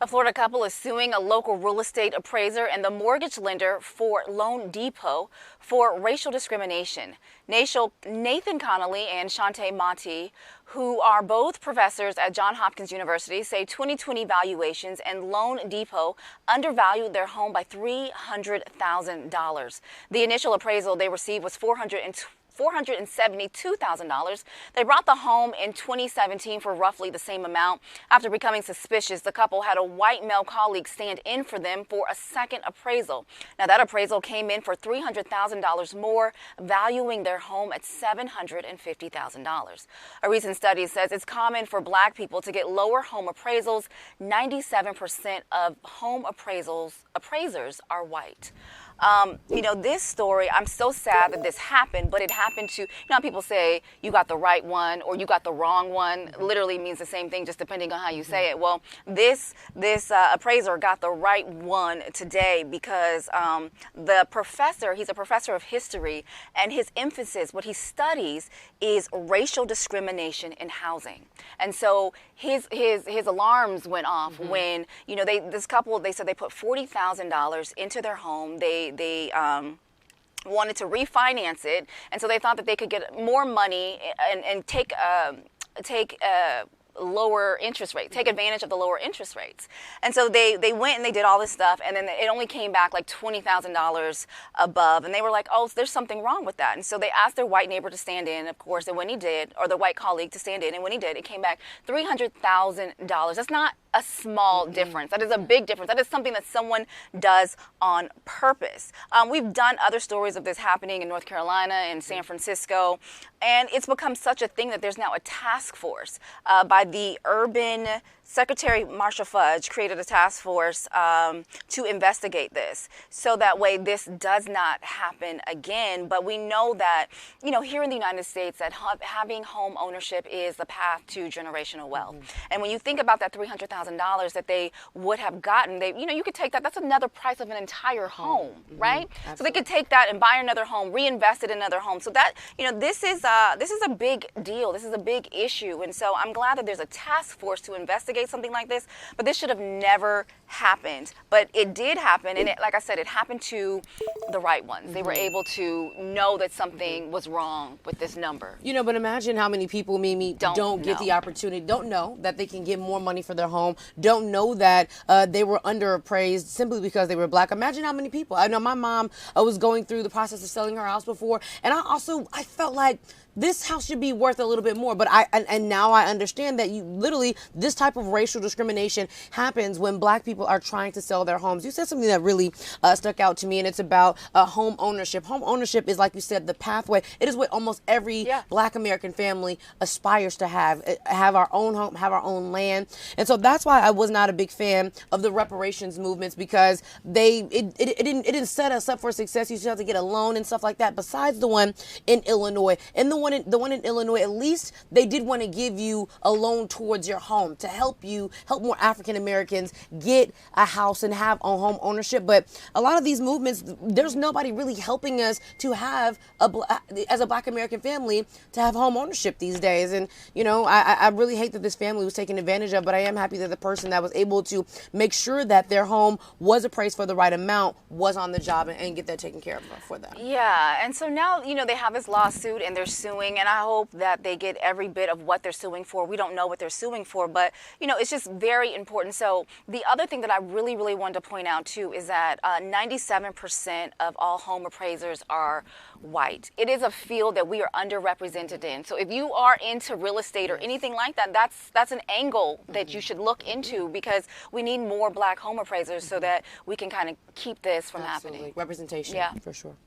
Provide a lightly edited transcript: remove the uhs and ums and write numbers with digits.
A Florida couple is suing a local real estate appraiser and the mortgage lender for Loan Depot for racial discrimination. Nathan Connolly and Shantae Mati, who are both professors at Johns Hopkins University, say 2020 valuations and Loan Depot undervalued their home by $300,000. The initial appraisal they received was $472,000. They bought the home in 2017 for roughly the same amount. After becoming suspicious, the couple had a white male colleague stand in for them for a second appraisal. Now, that appraisal came in for $300,000 more, valuing their home at $750,000. A recent study says it's common for Black people to get lower home appraisals. 97% of home appraisers are white. This story, I'm so sad that this happened, but it happened to, how people say you got the right one or you got the wrong one, literally means the same thing just depending on how you say it. Well, this appraiser got the right one today because the professor, he's a professor of history, and his emphasis, what he studies, is racial discrimination in housing. And so his alarms went off when, this couple, they said they put $40,000 into their home. They wanted to refinance it, and so they thought that they could get more money and take lower interest rates, take advantage of the lower interest rates. And so they went and they did all this stuff, and then it only came back like $20,000 above, and they were like, oh, there's something wrong with that. And so they asked their white neighbor to stand in, of course, and when he did, or the white colleague to stand in, and when he did, it came back $300,000. That's not a small difference. That is a big difference. That is something that someone does on purpose. We've done other stories of this happening in North Carolina and San Francisco, and it's become such a thing that there's now a task force by the urban Secretary Marcia Fudge created a task force to investigate this, so that way this does not happen again. But we know that, here in the United States, that having home ownership is the path to generational wealth. And when you think about that $300,000 that they would have gotten, you could take that. That's another price of an entire home, right? Absolutely. So they could take that and buy another home, reinvest it in another home. So that, this is a big deal. This is a big issue. And so I'm glad that there's a task force to investigate something like this, but this should have never happened. But it did happen, and like I said, it happened to the right ones. They were able to know that something was wrong with this number. But imagine how many people, Mimi, don't get the opportunity, don't know that they can get more money for their home, don't know that they were underappraised simply because they were Black. Imagine how many people. I know my mom was going through the process of selling her house before, and I felt like this house should be worth a little bit more. But now I understand that this type of racial discrimination happens when Black people are trying to sell their homes. You said something that really stuck out to me, and it's about home ownership. Home ownership is, like you said, the pathway. It is what almost every Black American family aspires to have our own home, have our own land. And so that's why I was not a big fan of the reparations movements, because it didn't set us up for success. You still have to get a loan and stuff like that. Besides the one in Illinois, and the one in Illinois, at least they did want to give you a loan towards your home to help more African Americans get a house and have a home ownership. But a lot of these movements, there's nobody really helping us to have as a Black American family to have home ownership these days. And I really hate that this family was taken advantage of, but I am happy that the person that was able to make sure that their home was appraised for the right amount was on the job and get that taken care of for them. Yeah, and so now they have this lawsuit and they're suing, and I hope that they get every bit of what they're suing for. We don't know what they're suing for, but it's just very important. So the other thing that I really, really wanted to point out too is that 97% of all home appraisers are white. It is a field that we are underrepresented in. So if you are into real estate or anything like that, that's an angle that you should look into, because we need more Black home appraisers so that we can kind of keep this from happening. Representation, for sure.